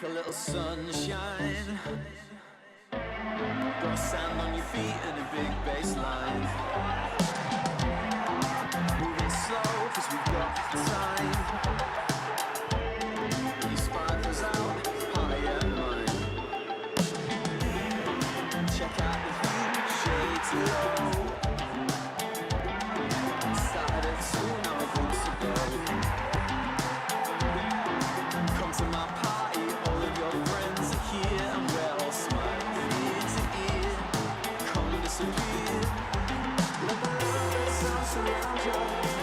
A little sunshine, got sand on your feet and a big bass line. Moving slow cause we've got time. Your sparkles out, high and mine. Check out the view, shades low. Started at 2, now we're good to go. Come to my party, all of your friends are here, and we're all smiling ear to ear. Come disappear. Let the love and sound surround you.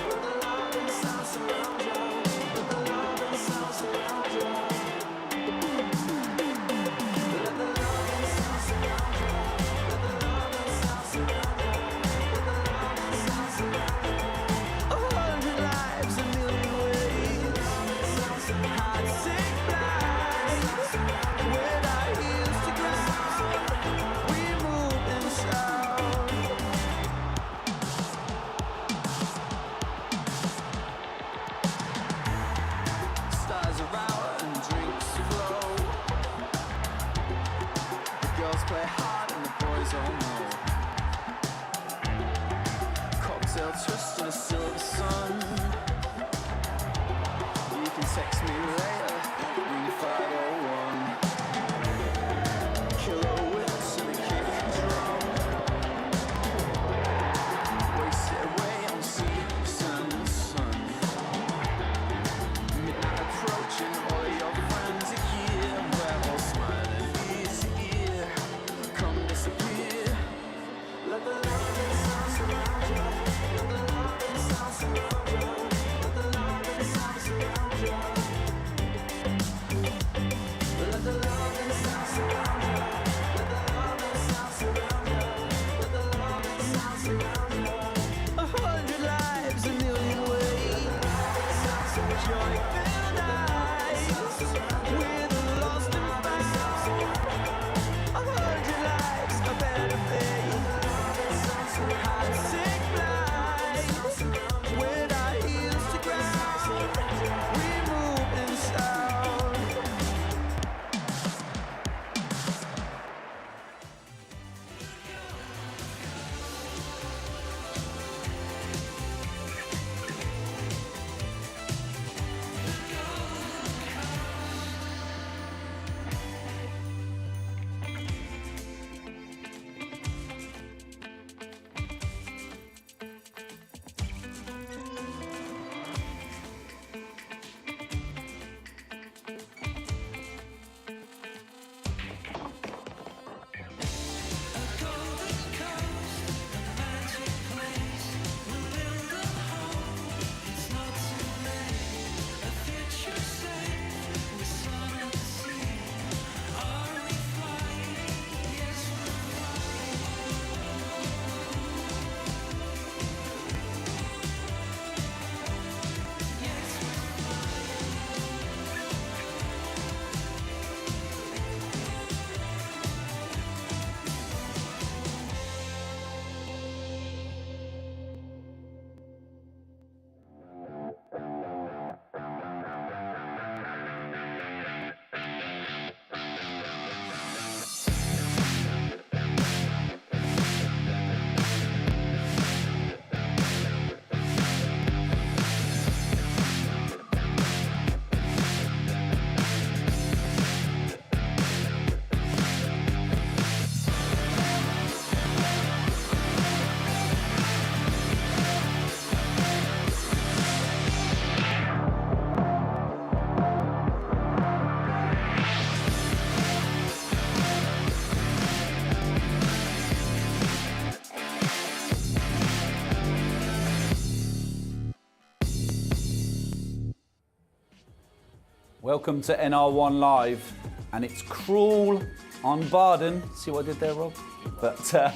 Let the love and sound surround you. Let the love and sound surround you. Let the love and sound surround you. Let the love and sound surround you. Let the love and sound surround you. 100 lives, a million ways. Hard to take flight. With our heels to ground, we move in sound. Stars are out and drinks flow. The girls play hard and the boys all know. Cocktail twist in a silver sun. You can text me later, ring 501. Killer whips and a kick drum. Waste it away on sea, sand and sun. Midnight approaching, all your friends are here, and we're all smiling ear to ear. Come disappear. Let the love and sound surround you. Let the love and sound surround you. Let the love and sound surround you. Welcome to NR1 Live, and it's cruel on Barden. See what I did there, Rob? But the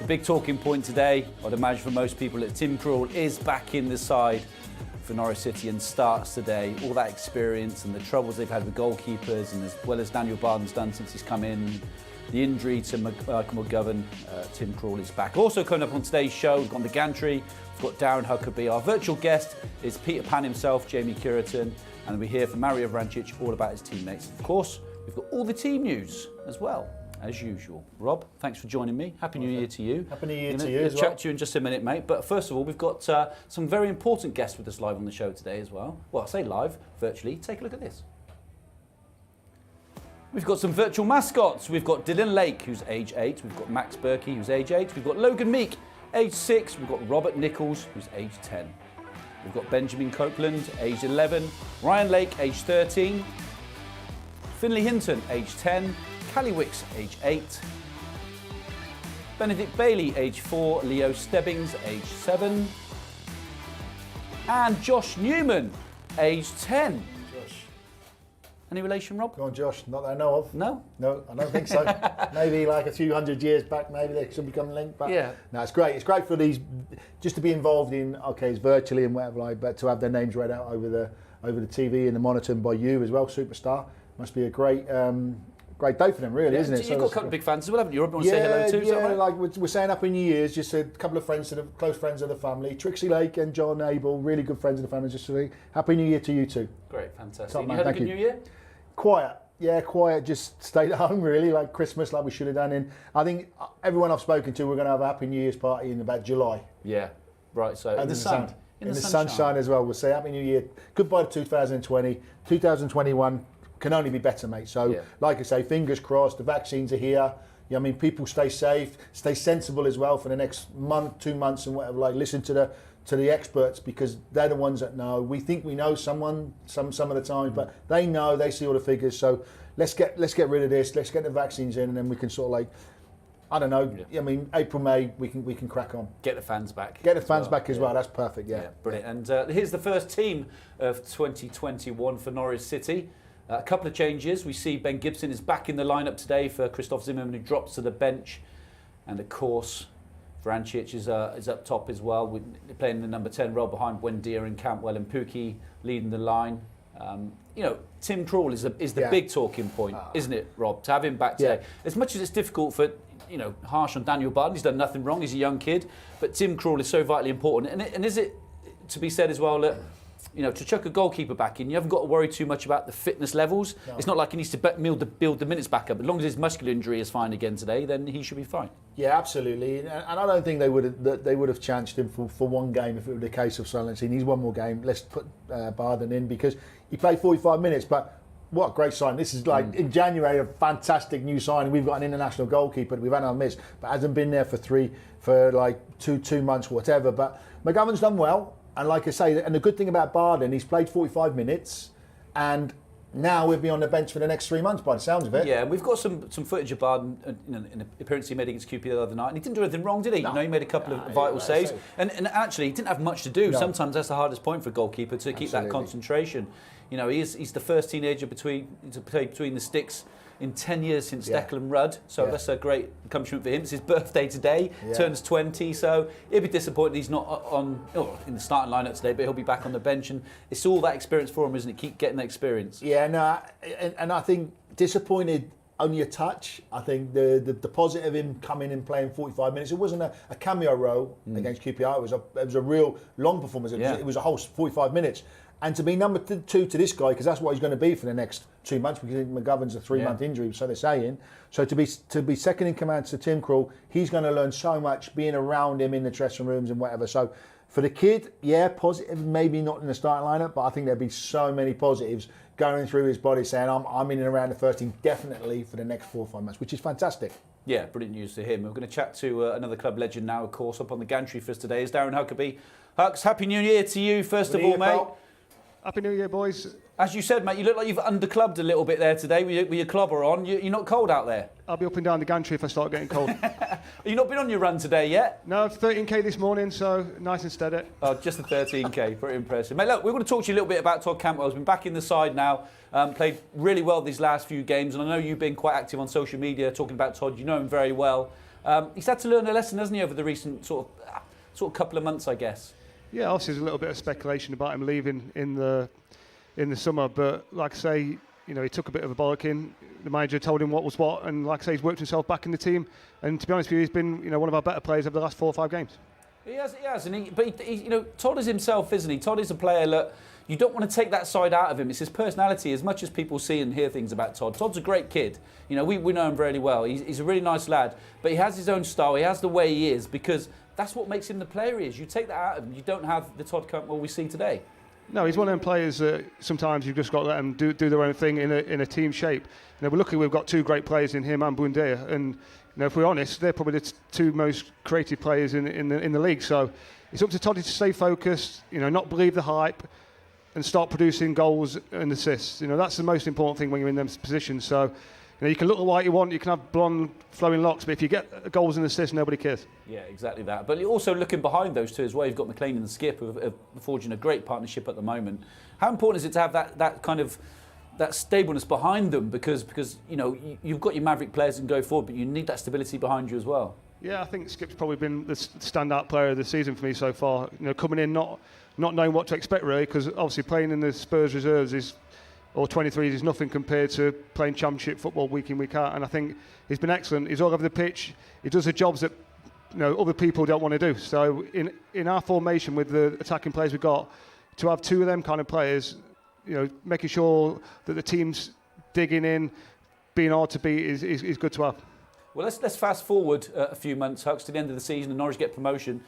big talking point today, I'd imagine for most people, that Tim Krul is back in the side for Norwich City and starts today. All that experience and the troubles they've had with goalkeepers, and as well as Daniel Barden's done since he's come in, the injury to Michael McGovern, Tim Krul is back. Also coming up on today's show, we've got the gantry, we've got Darren Huckabee. Our virtual guest is Peter Pan himself, Jamie Cureton, and we hear from Mario Vrancic all about his teammates. Of course, we've got all the team news as well, as usual. Rob, thanks for joining me. Happy New Year to you. Happy New Year to you as well. We'll chat to you in just a minute, mate. But first of all, we've got some very important guests with us live on the show today as well. Well, I say live, virtually. Take a look at this. We've got some virtual mascots. We've got Dylan Lake, who's age 8. We've got Max Berkey, who's age 8. We've got Logan Meek, age 6. We've got Robert Nichols, who's age 10. We've got Benjamin Copeland, age 11. Ryan Lake, age 13. Finley Hinton, age 10. Callie Wicks, age 8. Benedict Bailey, age 4. Leo Stebbings, age 7. And Josh Newman, age 10. Any relation, Rob? Go on, Josh. Not that I know of. No? No, I don't think so. Maybe like a few hundred years back, maybe they should become linked. But yeah. No, it's great. It's great for these, just to be involved in, okay, it's virtually and whatever, like, but to have their names read out over the TV and the monitor by you as well, superstar. Must be a great day for them, really, isn't it? You've got a couple of big fans as well, haven't you? Rob, you want to say hello too? Yeah, like we're saying Happy New Year's, just a couple of friends, close friends of the family. Trixie Lake and John Abel, really good friends of the family. Just saying Happy New Year to you too. Great, fantastic. Top man, you had a thank good you. New Year? Quiet. Yeah, quiet. Just stayed at home, really, like Christmas, like we should have done. And I think everyone I've spoken to, we're going to have a Happy New Year's party in about July. Yeah, right. So in the sun. In the sunshine as well. We'll say Happy New Year. Goodbye to 2020. 2021 can only be better, mate. So, like I say, fingers crossed. The vaccines are here. Yeah, I mean, people stay safe, stay sensible as well for the next month, 2 months, and whatever. Like, listen to the experts, because they're the ones that know. We think we know some of the times, but they know, they see all the figures. So let's get rid of this. Let's get the vaccines in, and then we can sort of like, I don't know. Yeah. I mean, April, May, we can crack on. Get the fans back. Get the fans back as well. That's perfect. Yeah, brilliant. And here's the first team of 2021 for Norwich City. A couple of changes. We see Ben Gibson is back in the lineup today for Christoph Zimmerman, who drops to the bench, and of course, Vrancic is up top as well. We're playing the number 10 role behind Buendia and Campbell, and Pukki leading the line. Tim Krul is the big talking point, isn't it, Rob? To have him back today. Yeah. As much as it's difficult for, harsh on Daniel Barden, he's done nothing wrong, he's a young kid, but Tim Krul is so vitally important. And is it to be said as well that, to chuck a goalkeeper back in, you haven't got to worry too much about the fitness levels. No. It's not like he needs to build the minutes back up. As long as his muscular injury is fine again today, then he should be fine. Yeah, absolutely. And I don't think they would have chanced him for one game if it were the case of silencing. He's one more game. Let's put Barden in, because he played 45 minutes. But what a great sign. This is like in January, a fantastic new signing. We've got an international goalkeeper that we've had on miss, but hasn't been there for like two months, whatever. But McGovern's done well. And like I say, and the good thing about Barden, he's played 45 minutes, and now we'll be on the bench for the next 3 months by the sounds of it. Yeah, we've got some footage of Barden in an appearance he made against QP the other night, and he didn't do anything wrong, did he? No. He made a couple of vital saves, and actually he didn't have much to do. No. Sometimes that's the hardest point for a goalkeeper, to keep that concentration. He's the first teenager to play between the sticks in 10 years since Declan Rudd, so that's a great accomplishment for him. It's his birthday today, turns 20, so he'll be disappointed he's not in the starting lineup today, but he'll be back on the bench, and it's all that experience for him, isn't it? Keep getting that experience. Yeah, no, and I think disappointed only a touch. I think the positive of him coming and playing 45 minutes, it wasn't a cameo role against QPR, it was a real long performance. It was a whole 45 minutes. And to be number 2 to this guy, because that's what he's going to be for the next 2 months, because McGovern's a 3-month injury, so they're saying. So to be second in command to Tim Krul, he's going to learn so much being around him in the dressing rooms and whatever. So for the kid, positive, maybe not in the starting lineup, but I think there'll be so many positives going through his body saying, I'm in and around the first team definitely for the next 4 or 5 months, which is fantastic. Yeah, brilliant news to him. We're going to chat to another club legend now, of course. Up on the gantry for us today is Darren Huckabee. Hucks, Happy New Year to you, first of all, mate. Happy New Year, boys. As you said, mate, you look like you've underclubbed a little bit there today with your clobber on. You're not cold out there? I'll be up and down the gantry if I start getting cold. Have you not been on your run today yet? No, 13k this morning, so nice and steady. Oh, just the 13k, pretty impressive. Mate, look, we're going to talk to you a little bit about Todd Cantwell. He's been back in the side now, played really well these last few games, and I know you've been quite active on social media talking about Todd. You know him very well. He's had to learn a lesson, hasn't he, over the recent sort of couple of months, I guess. Yeah, obviously there's a little bit of speculation about him leaving in the summer, but like I say, you know, he took a bit of a bollocking. The manager told him what was what, and like I say, he's worked himself back in the team. And to be honest with you, he's been, you know, one of our better players over the last 4 or 5 games. He has, but you know, Todd is himself, isn't he? Todd is a player that you don't want to take that side out of him. It's his personality. As much as people see and hear things about Todd, Todd's a great kid. You know, we know him very well. He's a really nice lad, but he has his own style. He has the way he is, because that's what makes him the player he is. You take that out of him, you don't have the Todd Cantwell we see today. No, he's one of them players that sometimes you've just got to let them do their own thing in a team shape. You know, we're lucky we've got 2 great players in him and Bundia, and you know, if we're honest, they're probably the 2 most creative players in the league. So it's up to Toddy to stay focused, you know, not believe the hype, and start producing goals and assists. You know, that's the most important thing when you're in them positions. So, you know, you can look the white you want, you can have blonde flowing locks, but if you get goals and assists, nobody cares. Yeah, exactly that. But also looking behind those 2 as well, you've got McLean and Skip who are forging a great partnership at the moment. How important is it to have that kind of that stableness behind them, because you know, you've got your maverick players and go forward, but you need that stability behind you as well? Yeah, I think Skip's probably been the standout player of the season for me so far. You know, coming in not knowing what to expect really, because obviously playing in the Spurs reserves or 23s is nothing compared to playing championship football week in, week out. And I think he's been excellent. He's all over the pitch. He does the jobs that, you know, other people don't want to do. So in our formation with the attacking players we've got, to have 2 of them kind of players, you know, making sure that the team's digging in, being hard to beat is good to have. Well, let's fast forward a few months, Hucks, to the end of the season and Norwich get promotion.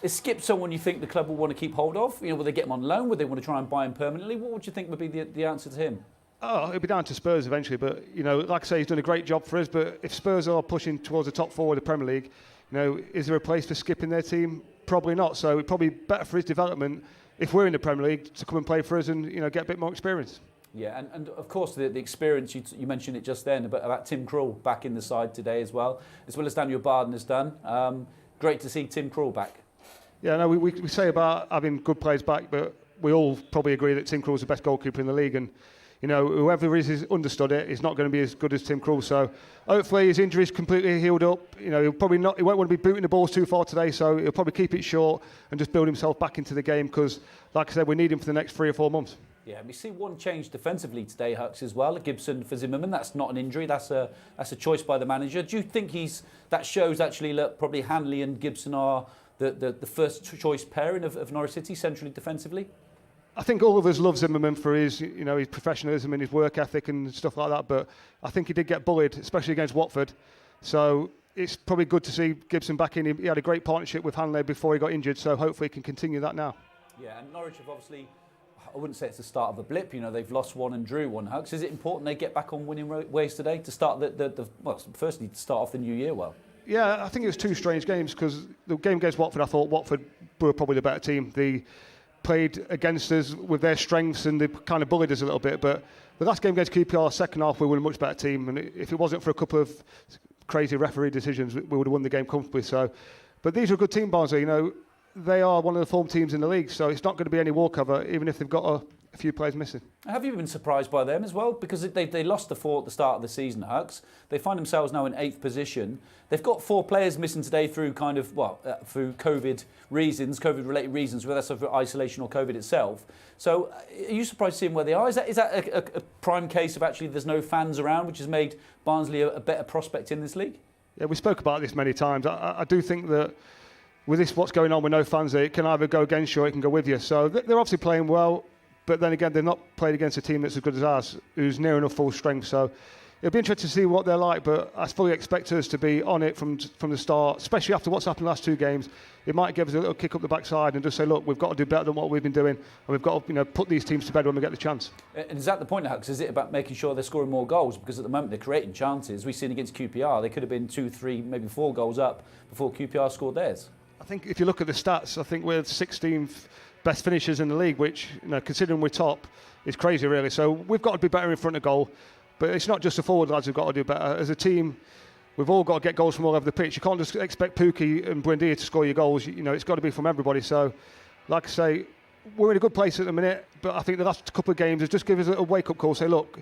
Is Skip someone you think the club will want to keep hold of? You know, will they get him on loan? Would they want to try and buy him permanently? What would you think would be the answer to him? Oh, it'll be down to Spurs eventually. But, you know, like I say, he's done a great job for us. But if Spurs are pushing towards the top 4 of the Premier League, you know, is there a place for Skip in their team? Probably not. So it's probably better for his development if we're in the Premier League to come and play for us and, you know, get a bit more experience. Yeah, and of course the experience, you mentioned it just then, about Tim Krul back in the side today as well as Daniel Barden has done. Great to see Tim Krul back. Yeah, no, we say about having good players back, but we all probably agree that Tim Krul's the best goalkeeper in the league, and you know, whoever is understudy is not going to be as good as Tim Krul. So hopefully his injury's completely healed up. You know, he won't want to be booting the balls too far today, so he'll probably keep it short and just build himself back into the game, because, like I said, we need him for the next 3 or 4 months. Yeah, we see one change defensively today, Hucks, as well. Gibson for Zimmerman. That's not an injury. That's a choice by the manager. Do you think that shows actually that probably Hanley and Gibson are the first choice pairing of Norwich City centrally defensively? I think all of us love Zimmerman for his, you know, his professionalism and his work ethic and stuff like that. But I think he did get bullied, especially against Watford. So it's probably good to see Gibson back in. He had a great partnership with Hanley before he got injured. So hopefully he can continue that now. Yeah, and Norwich have obviously, I wouldn't say it's the start of a blip. You know, they've lost 1 and drew 1, Hucks. Is it important they get back on winning ways today to start well, firstly to start off the new year well? Yeah, I think it was 2 strange games, because the game against Watford, I thought Watford were probably the better team. They played against us with their strengths and they kind of bullied us a little bit. But the last game against QPR, second half, we were a much better team. And if it wasn't for a couple of crazy referee decisions, we would have won the game comfortably. So, but these are a good team, Barnsley. You know, they are one of the form teams in the league, so it's not going to be any walkover, even if they've got a few players missing. Have you been surprised by them as well? Because they lost the 4 at the start of the season, Hucks. They find themselves now in 8th position. They've got 4 players missing today through through COVID-related reasons, whether that's for isolation or COVID itself. So are you surprised seeing where they are? Is that a prime case of actually there's no fans around, which has made Barnsley a better prospect in this league? Yeah, we spoke about this many times. I do think that with what's going on with no fans, it can either go against you or it can go with you. So they're obviously playing well. But then again, they've not played against a team that's as good as ours, who's near enough full strength. So it'll be interesting to see what they're like. But I fully expect us to be on it from the start, especially after what's happened the last 2 games. It might give us a little kick up the backside and just say, look, we've got to do better than what we've been doing, and we've got to, you know, put these teams to bed when we get the chance. And is that the point, Hucks? Is it about making sure they're scoring more goals? Because at the moment they're creating chances. We've seen against QPR, they could have been 2, 3, maybe 4 goals up before QPR scored theirs. I think if you look at the stats, I think we're 16th best finishers in the league, which, considering we're top, is crazy, really. So we've got to be better in front of goal. But it's not just the forward lads who've got to do better. As a team, we've all got to get goals from all over the pitch. You can't just expect Pukki and Buendia to score your goals. It's got to be from everybody. So, like I say, we're in a good place at the minute. But I think the last couple of games have just given us a wake-up call. Say, look,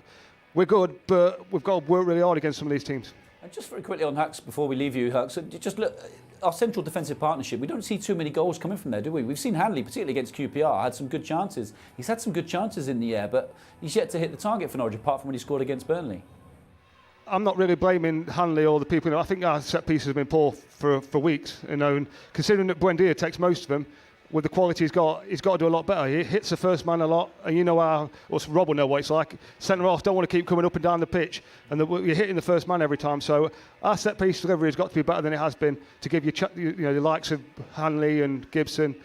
we're good, but we've got to work really hard against some of these teams. And just very quickly on Hux, before we leave you, Hux, just look, our central defensive partnership, we don't see too many goals coming from there, do we? We've seen Hanley, particularly against QPR, had some good chances. He's had some good chances in the air, but he's yet to hit the target for Norwich, apart from when he scored against Burnley. I'm not really blaming Hanley or the people. I think our set pieces have been poor for weeks. And considering that Buendia takes most of them, with the quality he's got to do a lot better. He hits the first man a lot, and Rob will know what it's like. Centre half don't want to keep coming up and down the pitch, and you're hitting the first man every time. So our set piece delivery has got to be better than it has been to give the likes of Hanley and Gibson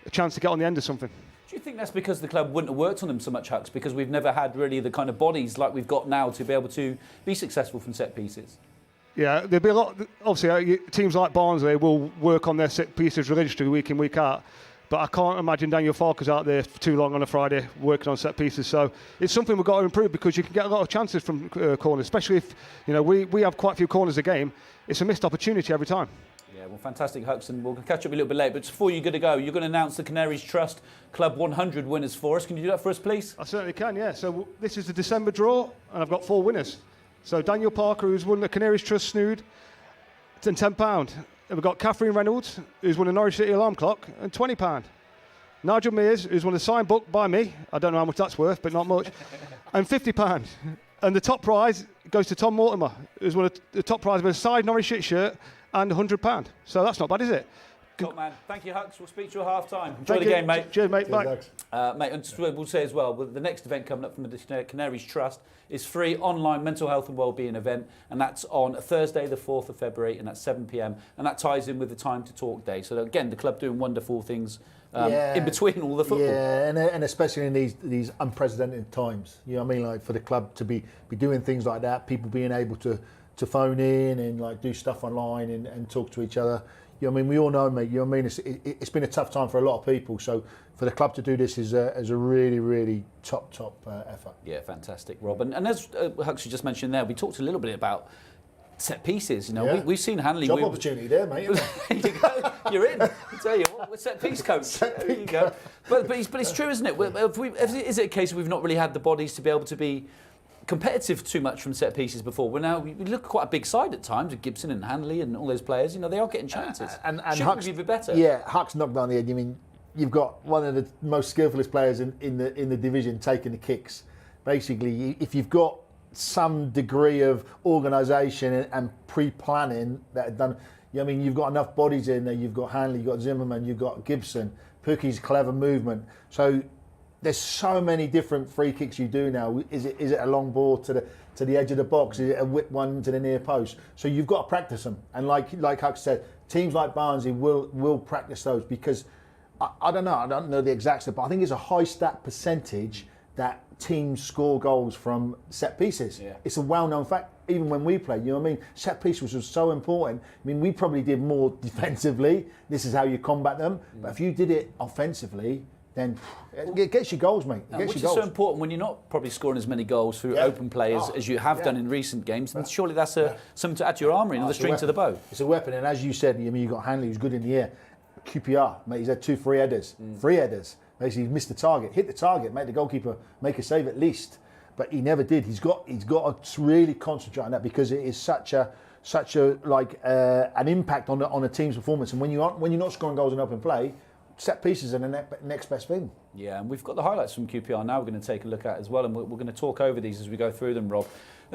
a chance to get on the end of something. Do you think that's because the club wouldn't have worked on them so much, Hux, because we've never had really the kind of bodies like we've got now to be able to be successful from set pieces? Yeah, there'll be a lot. Obviously, teams like Barnsley will work on their set pieces religiously week in, week out. But I can't imagine Daniel Farker's out there for too long on a Friday working on set pieces. So it's something we've got to improve, because you can get a lot of chances from corners, especially if we have quite a few corners a game. It's a missed opportunity every time. Yeah, well, fantastic, Hux, and we'll catch up a little bit later. But before you're going to go, you're going to announce the Canaries Trust Club 100 winners for us. Can you do that for us, please? I certainly can, yeah. So this is the December draw, and I've got 4 winners. So Daniel Parker, who's won the Canaries Trust Snood, and £10. And we've got Catherine Reynolds, who's won the Norwich City alarm clock, and £20. Nigel Mears, who's won a signed book by me, I don't know how much that's worth, but not much, and £50. And the top prize goes to Tom Mortimer, who's won the top prize of a signed Norwich City shirt and £100. So that's not bad, is it? Top man. Thank you, Hux. We'll speak to you at half-time. Enjoy the game, mate. Cheers, mate. Bye. Mate, and just we'll say as well, the next event coming up from the Canaries Trust is free online mental health and wellbeing event, and that's on Thursday, the 4th of February, and that's 7 p.m. And that ties in with the Time to Talk Day. So again, the club doing wonderful things in between all the football. Yeah, and especially in these unprecedented times. You know what I mean? Like for the club to be doing things like that, people being able to phone in and like do stuff online and talk to each other. You know what I mean? We all know, mate. You know what I mean? It's been a tough time for a lot of people. So for the club to do this is a really, really top effort. Yeah, fantastic, Rob. And as Huxley just mentioned there, we talked a little bit about set pieces. We've seen Hanley. Job opportunity there, mate. There you go. You're in. I tell you what, we're set piece coach. There you go. But it's true, isn't it? Is it a case of we've not really had the bodies to be able to be competitive too much from set pieces before? We look quite a big side at times with Gibson and Hanley and all those players. They are getting chances. And Shouldn't we be better? Yeah, Huck's knocked down the head. You mean you've got one of the most skillfulest players in the division taking the kicks. Basically, if you've got some degree of organisation and pre-planning that are done, I mean, you've got enough bodies in there. You've got Hanley, you've got Zimmerman, you've got Gibson, Pukki's clever movement. So there's so many different free kicks you do now. Is it a long ball to the edge of the box? Is it a whip one to the near post? So you've got to practice them. And like Huck said, teams like Barnsley will practice those, because I don't know the exact stat, but I think it's a high stat percentage that teams score goals from set pieces. Yeah. It's a well-known fact. Even when we played, you know what I mean? Set pieces was so important. I mean, we probably did more defensively. This is how you combat them. But if you did it offensively, then it gets you goals, mate. Which is so important when you're not probably scoring as many goals through open play as you have done in recent games. And surely that's something to add to your armoury, another string to the bow. It's a weapon. And as you said, I mean, you've got Hanley, who's good in the air. QPR, mate, he's had 2 free headers. Free headers. Basically, he's missed the target. Hit the target, make the goalkeeper make a save at least. But he never did. He's got to really concentrate on that, because it is such a an impact on a team's performance. And when you're not scoring goals in open play, set pieces are the next best thing. Yeah, and we've got the highlights from QPR now we're going to take a look at as well, and we're going to talk over these as we go through them, Rob.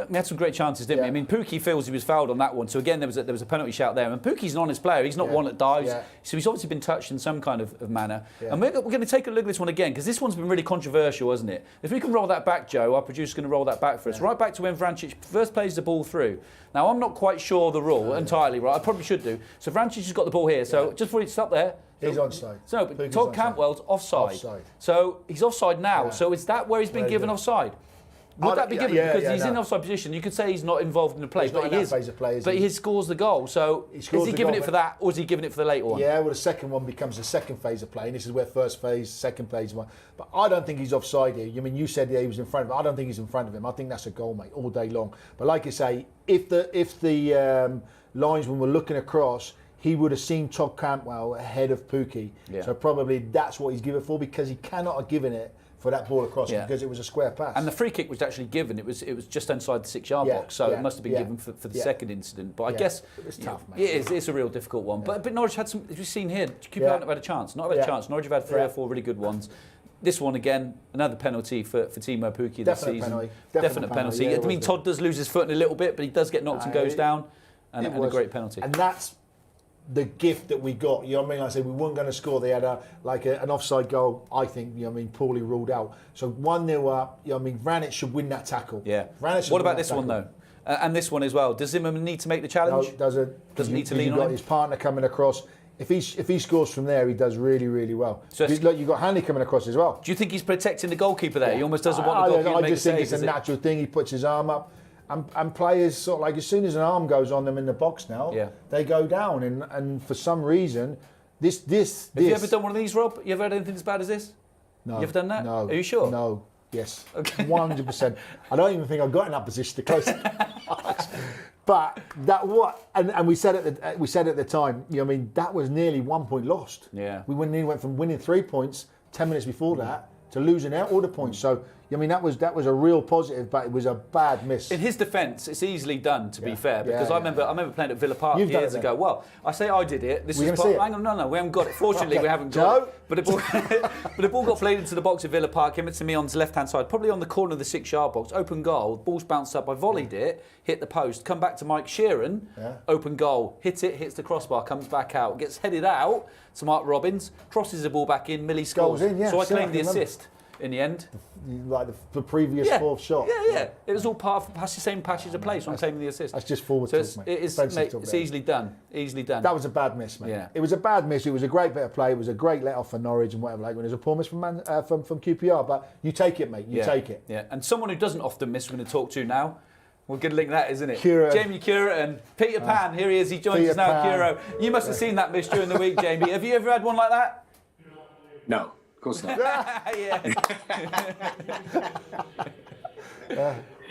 We had some great chances, didn't we? I mean, Pukki feels he was fouled on that one. So again, there was a penalty shout there. And Pukki's an honest player. He's not one that dives. So he's obviously been touched in some kind of manner. And we're going to take a look at this one again, because this one's been really controversial, hasn't it? If we can roll that back, Joe, our producer's going to roll that back for us. Right back to when Vrancic first plays the ball through. Now, I'm not quite sure the rule entirely, right? I probably should do. So Vrancic has got the ball here. So just before you stop there. He's onside. So, but Todd Cantwell's offside. So he's offside now. So is that where he's been given offside? Would that be given? Yeah, because he's no. in offside position. You could say he's not involved in the play, He's not but in he that is. phase of play, is But he? he scores the goal. So He is scores he the giving goal, it for but- that, or is he giving it for the later one? Yeah, well, the second one becomes the second phase of play, and this is where first phase, second phase one. But I don't think he's offside here. I mean, you said he was in front of him. I don't think he's in front of him. I think that's a goal, mate, all day long. But like you say, if the linesman were looking across, he would have seen Todd Cantwell ahead of Pookie. Yeah. So probably that's what he's given for, because he cannot have given it for that ball across because it was a square pass. And the free kick was actually given. It was just inside the 6-yard Yeah, box, so yeah, it must have been yeah, given for the yeah. second incident. But I Yeah. guess It's tough, mate. it is. It's a real difficult one. But Norwich had some. As you've seen here, QPR Yeah. have had a chance. Not had a Yeah. chance. Norwich have had 3 Yeah. or 4 really good ones. This one again, another penalty for Timo Pukki this Definite season. penalty. Definite penalty. Yeah, it I mean, was Todd does lose his foot in a little bit, but he does get knocked and goes down, and a great penalty. And that's the gift that we got. You know what I mean? Like I said, we weren't going to score. They had an offside goal, I think, you know what I mean, poorly ruled out. So 1-0 up, you know what I mean, Vranic should win that tackle. Yeah. Vranic should What win about that this one, tackle. though? And this one as well. Does Zimmerman need to make the No, challenge? doesn't need to lean you've on got him? his partner coming across. If he scores from there, he does really, really well. So So look, you've got Hanley coming across as well. Do you think he's protecting the goalkeeper there? He almost doesn't want the goalkeeper to I make a just think save, it's a is it? natural thing. He puts his arm up. And players sort of like, as soon as an arm goes on them in the box now, Yeah. they go down. And for some reason, this. Have you ever done one of these, Rob? You ever had anything as bad as this? No. You ever done that? No. Are you sure? No. Yes. Okay. 100%. I don't even think I got in that position to close it. But that and we said at the time, you know what I mean, that was nearly 1 point lost. Yeah. We nearly went from winning 3 points 10 minutes before that to losing out all the points. So I mean, that was a real positive, but it was a bad miss. In his defence, it's easily done, to be Yeah. fair, because Yeah, I remember playing at Villa Park You've done years it ago. then. Well, I say I did it. This We're is gonna part, see it. hang on, no, we haven't got it. Fortunately, Okay. we haven't got Joe? it. But the ball got played into the box at Villa Park, came to me on his left-hand side, probably on the corner of the 6-yard box, open goal, ball's bounced up, I volleyed it, hit the post, come back to Mike Sheeran, open goal, hits the crossbar, comes back out, gets headed out to Mark Robbins, crosses the ball back in, Millie scores. Goes in, yeah, so I see, I claimed the can remember. assist in the end. Like the previous fourth shot. Yeah. It was all part of the same passage of play, so I'm claiming the assist. That's just forward So talk, mate. it is, Defensive mate, talk it's there. easily done. Easily done. That was a bad miss, mate. Yeah. It was a bad miss. It was a great bit of play. It was a great let off for Norwich and whatever. Like when there's a poor miss from QPR, but you take it, mate. You take it. Yeah, and someone who doesn't often miss, we're going to talk to now. We're going to link that, isn't it? Cureton. Jamie Cureton. Peter Pan, here he is. He joins us now, Pan. Curo. You must have seen that miss during the week, Jamie. Have you ever had one like that? No, of course not. Yeah.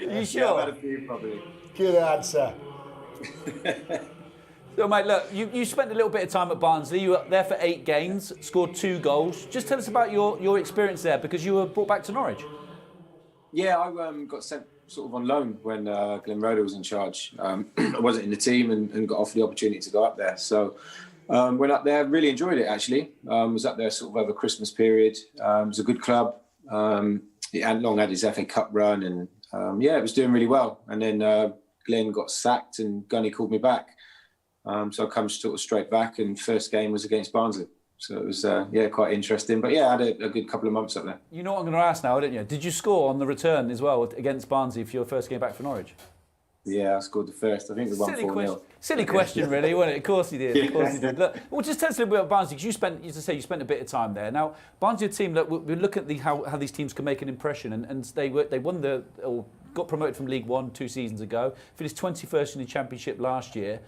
You sure? Yeah, I've had a few probably. Good answer. So, mate, look, you spent a little bit of time at Barnsley. You were there for 8 games, scored 2 goals. Just tell us about your experience there, because you were brought back to Norwich. Yeah, I got sent sort of on loan when Glenn Roeder was in charge. I wasn't in the team and got offered the opportunity to go up there. So went up there, really enjoyed it actually. Was up there sort of over Christmas period. It was a good club. He hadn't long had his FA Cup run and it was doing really well. And then Glenn got sacked and Gunny called me back. So I come sort of straight back and first game was against Barnsley. So it was, quite interesting. But yeah, I had a good couple of months up there. You know what I'm going to ask now, don't you? Did you score on the return as well against Barnsley for your first game back for Norwich? Yeah, I scored the first. I think we won 4-0. Silly question, really, wasn't it? Of course he did. Of course he did. Look, well, just tell us a little bit about Barnsley, because you spent a bit of time there. Now, Barnsley are a team that we look at how these teams can make an impression, and they won or got promoted from League One 2 seasons ago, finished 21st in the Championship last year,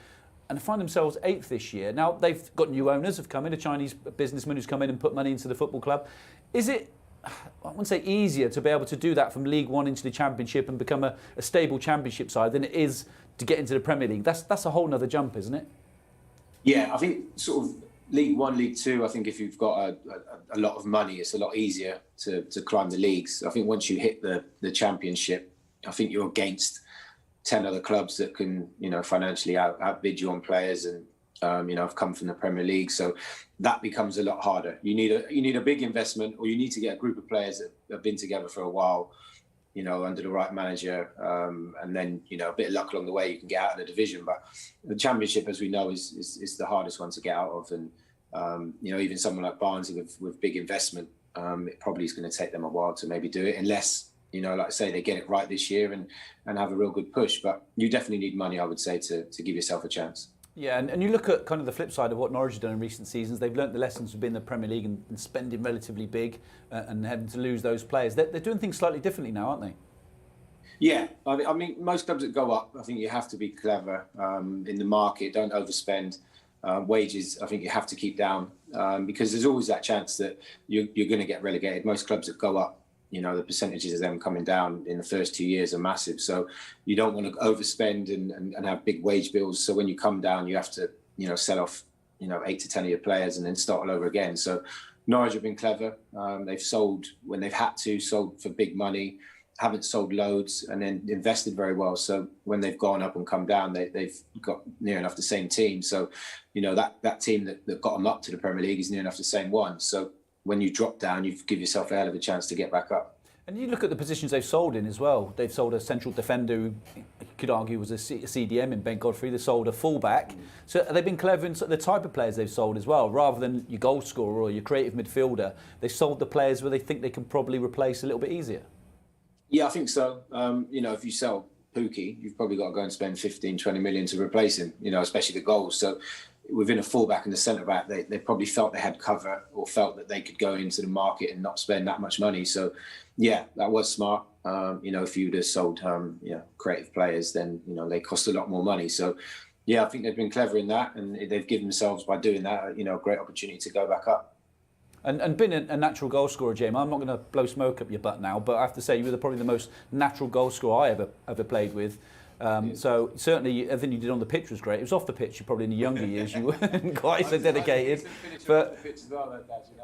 and find themselves 8th this year. Now, they've got new owners have come in, a Chinese businessman who's come in and put money into the football club. Is it, I wouldn't say easier to be able to do that from League One into the Championship and become a stable Championship side than it is to get into the Premier League? That's a whole nother jump, isn't it? Yeah, I think sort of League One, League Two, I think if you've got a lot of money, it's a lot easier to climb the leagues. I think once you hit the Championship, I think you're against 10 other clubs that can, financially outbid you on players and, have come from the Premier League. So that becomes a lot harder. You need a big investment, or you need to get a group of players that have been together for a while, under the right manager. And then, a bit of luck along the way, you can get out of the division. But the Championship, as we know, is the hardest one to get out of. And, even someone like Barnsley with big investment, it probably is going to take them a while to maybe do it, unless, like I say, they get it right this year and have a real good push. But you definitely need money, I would say, to give yourself a chance. Yeah, and you look at kind of the flip side of what Norwich have done in recent seasons. They've learnt the lessons of being in the Premier League and spending relatively big and having to lose those players. They're doing things slightly differently now, aren't they? Yeah, I mean, most clubs that go up, I think you have to be clever in the market. Don't overspend. Wages, I think you have to keep down because there's always that chance that you're going to get relegated. Most clubs that go up, the percentages of them coming down in the first 2 years are massive. So you don't want to overspend and have big wage bills. So when you come down, you have to, sell off, 8 to 10 of your players and then start all over again. So Norwich have been clever. They've sold when they've had to, sold for big money, haven't sold loads, and then invested very well. So when they've gone up and come down, they've got near enough the same team. So, that team that got them up to the Premier League is near enough the same one. So when you drop down, you give yourself a hell of a chance to get back up. And you look at the positions they've sold in as well. They've sold a central defender who you could argue was a CDM in Ben Godfrey. They sold a fullback. So they've been clever in the type of players they've sold as well. Rather than your goal scorer or your creative midfielder, they've sold the players where they think they can probably replace a little bit easier. Yeah, I think so. If you sell Pookie, you've probably got to go and spend 15, 20 million to replace him, especially the goals. So within a fullback and a centre-back, they probably felt they had cover or felt that they could go into the market and not spend that much money. So, yeah, that was smart. If you'd have sold, creative players, then, they cost a lot more money. So, yeah, I think they've been clever in that, and they've given themselves, by doing that, a great opportunity to go back up. And been a natural goal scorer, Jamie. I'm not going to blow smoke up your butt now, but I have to say you were probably the most natural goal scorer I ever played with. So certainly everything you did on the pitch was great. It was off the pitch. You probably in the younger years you weren't quite so dedicated. But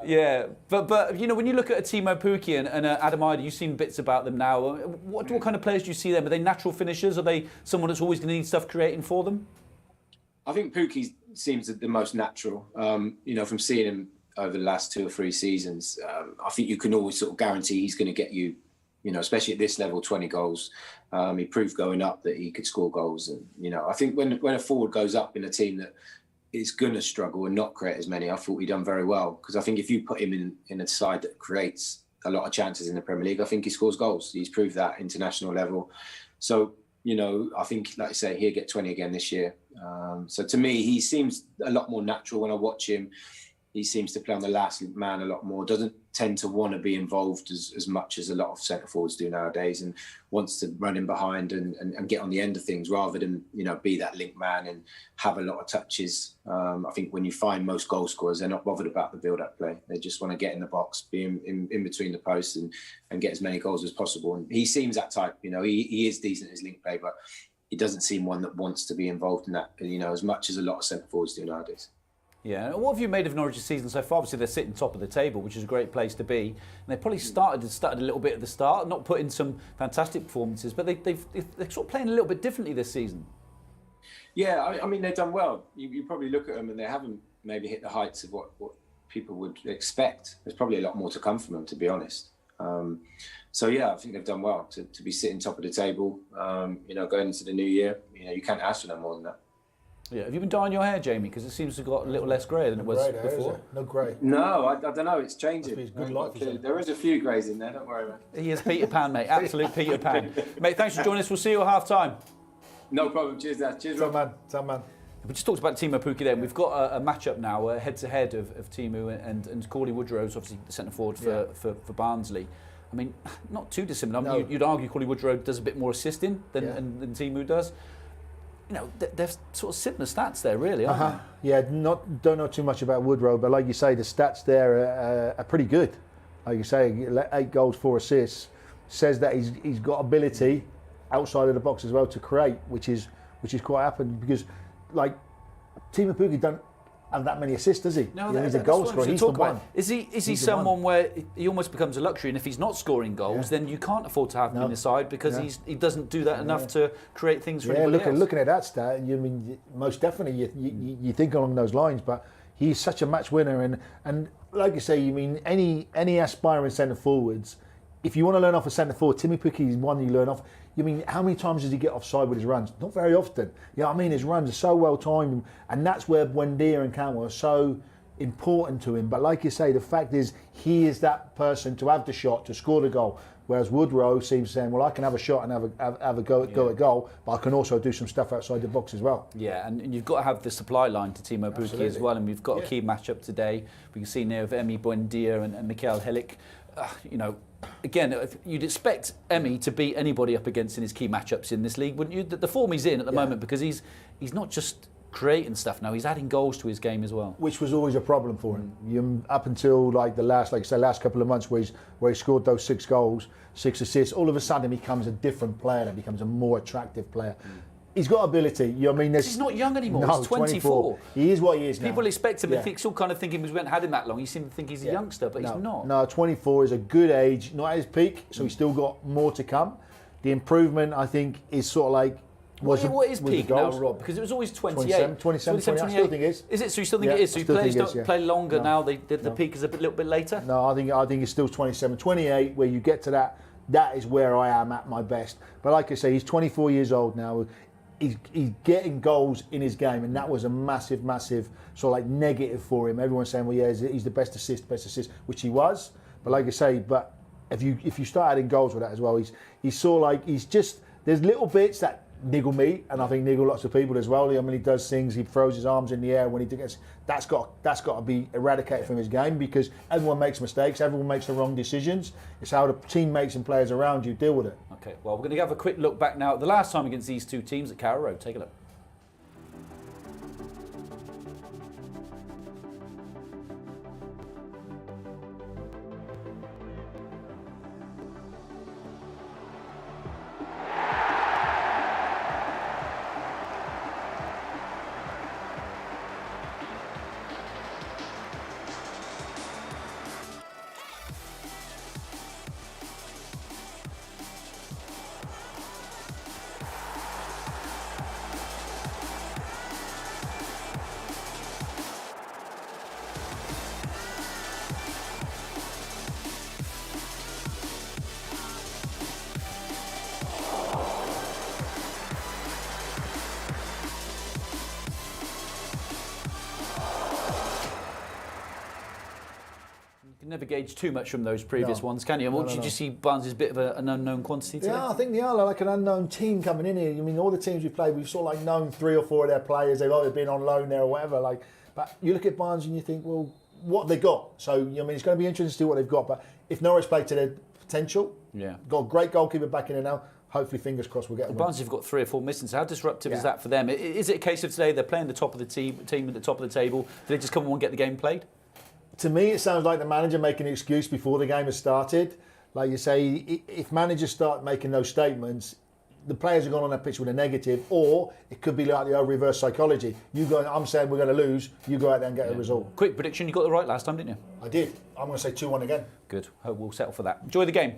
yeah, but when you look at a Timo Pukki and Adam Eadie, you've seen bits about them now. What kind of players do you see them? Are they natural finishers? Are they someone that's always going to need stuff creating for them? I think Pukki seems the most natural. From seeing him over the last 2 or 3 seasons, I think you can always sort of guarantee he's going to get you, especially at this level, 20 goals. He proved going up that he could score goals. And, I think when a forward goes up in a team that is going to struggle and not create as many, I thought he'd done very well. Because I think if you put him in a side that creates a lot of chances in the Premier League, I think he scores goals. He's proved that international level. So, I think, like I say, he'll get 20 again this year. So to me, he seems a lot more natural when I watch him. He seems to play on the last man a lot more, doesn't tend to want to be involved as much as a lot of centre forwards do nowadays, and wants to run in behind and get on the end of things rather than, be that link man and have a lot of touches. I think when you find most goal scorers, they're not bothered about the build-up play. They just want to get in the box, be in between the posts and get as many goals as possible. And he seems that type, he is decent at his link play, but he doesn't seem one that wants to be involved in that, as much as a lot of centre forwards do nowadays. Yeah, and what have you made of Norwich's season so far? Obviously, they're sitting top of the table, which is a great place to be. And they probably started a little bit at the start, not put in some fantastic performances, but they're sort of playing a little bit differently this season. Yeah, I mean, they've done well. You probably look at them and they haven't maybe hit the heights of what people would expect. There's probably a lot more to come from them, to be honest. So, yeah, I think they've done well to be sitting top of the table, going into the new year. You can't ask for no more than that. Yeah, have you been dyeing your hair, Jamie? Because it seems to have got a little less grey than it was before. No grey. No, I don't know. It's changing. It's good luck. There is a few greys in there. Don't worry about it. He is Peter Pan, mate. Absolute Peter Pan. Mate, thanks for joining us. We'll see you at half time. No problem. Cheers, Dad. Cheers, Rob. Some man. We just talked about Timo Pukki then. We've got a match-up now, head-to-head of Timo and Cauley Woodrow's obviously the centre forward for Barnsley. I mean, not too dissimilar. No. You'd argue Cauley Woodrow does a bit more assisting than Timo does. They're sort of similar stats there, really, aren't they? Yeah, don't know too much about Woodrow, but like you say, the stats there are pretty good. Like you say, 8 goals, 4 assists, says that he's got ability outside of the box as well to create, which is quite happened because, like, Timo Pukki don't have that many assists, does he? No, he's a goal scorer. He's the one. Is he someone where he almost becomes a luxury, and if he's not scoring goals, then you can't afford to have him in the side because he doesn't do that enough to create things for anybody else. Looking at that stat, you mean most definitely you think along those lines, but he's such a match winner, and like you say, you mean any aspiring centre forwards. If you want to learn off a centre forward, Timo Pukki is one you learn off. You mean, how many times does he get offside with his runs? Not very often. I mean, his runs are so well timed, and that's where Buendia and Campbell are so important to him. But like you say, the fact is, he is that person to have the shot, to score the goal. Whereas Woodrow seems saying, well, I can have a shot and have a go at goal, but I can also do some stuff outside the box as well. Yeah, and you've got to have the supply line to Timo Pukki as well, and we've got a key match-up today. We can see now of Emi Buendia and Mikael Helik. you know, again, you'd expect Emi to beat anybody up against in his key matchups in this league, wouldn't you? The form he's in at the moment, because he's not just creating stuff now, he's adding goals to his game as well. Which was always a problem for him. Up until like the last, like I say, last couple of months where he scored those 6 goals, 6 assists, all of a sudden he becomes a different player, that becomes a more attractive player. He's got ability. You know what I mean? He's not young anymore. No, He's 24. He is what he is now. People expect him. Yeah. They still kind of thinking we haven't had him that long. You seem to think he's a youngster, but he's not. No, 24 is a good age, not at his peak, so he's still got more to come. The improvement, I think, is sort of like... What is peak now, Rob? Because it was always 28. 27, 28. I still think it is. Is it? So you still think it is? So players don't play longer now, the No. peak is a little bit later? No, I think it's still 27. 28, where you get to that is where I am at my best. But like I say, he's 24 years old now. He's getting goals in his game, and that was a massive sort of like negative for him. Everyone's saying, well, yeah, he's the best assist, which he was. But like I say, but if you start adding goals with that as well, he's sort of like, there's little bits that niggle me, and I think niggle lots of people as well. I mean, he does things, he throws his arms in the air when he gets, that's got to be eradicated from his game, because everyone makes mistakes, everyone makes the wrong decisions. It's how the teammates and players around you deal with it. Okay, well, we're going to have a quick look back now at the last time against these two teams at Carrow Road. Take a look. You can never gauge too much from those previous ones, can you? Did you see Barnsley as a bit of an unknown quantity today? Yeah, I think they are like an unknown team coming in here. I mean, all the teams we played, we've sort of like known 3 or 4 of their players. They've either been on loan there or whatever. Like, but you look at Barnsley and you think, well, what have they got? So, I mean, it's going to be interesting to see what they've got. But if Norwich play to their potential, got a great goalkeeper back in there now. Hopefully, fingers crossed, we'll get them. Barnsley have got 3 or 4 missing. So how disruptive is that for them? Is it a case of today they're playing the top of the team at the top of the table? Do they just come on and get the game played? To me, it sounds like the manager making an excuse before the game has started. Like you say, if managers start making those statements, the players are going on that pitch with a negative, or it could be like the old reverse psychology. I'm saying we're going to lose, you go out there and get a result. Quick prediction, you got it right last time, didn't you? I did. I'm going to say 2-1 again. Good. Hope we'll settle for that. Enjoy the game.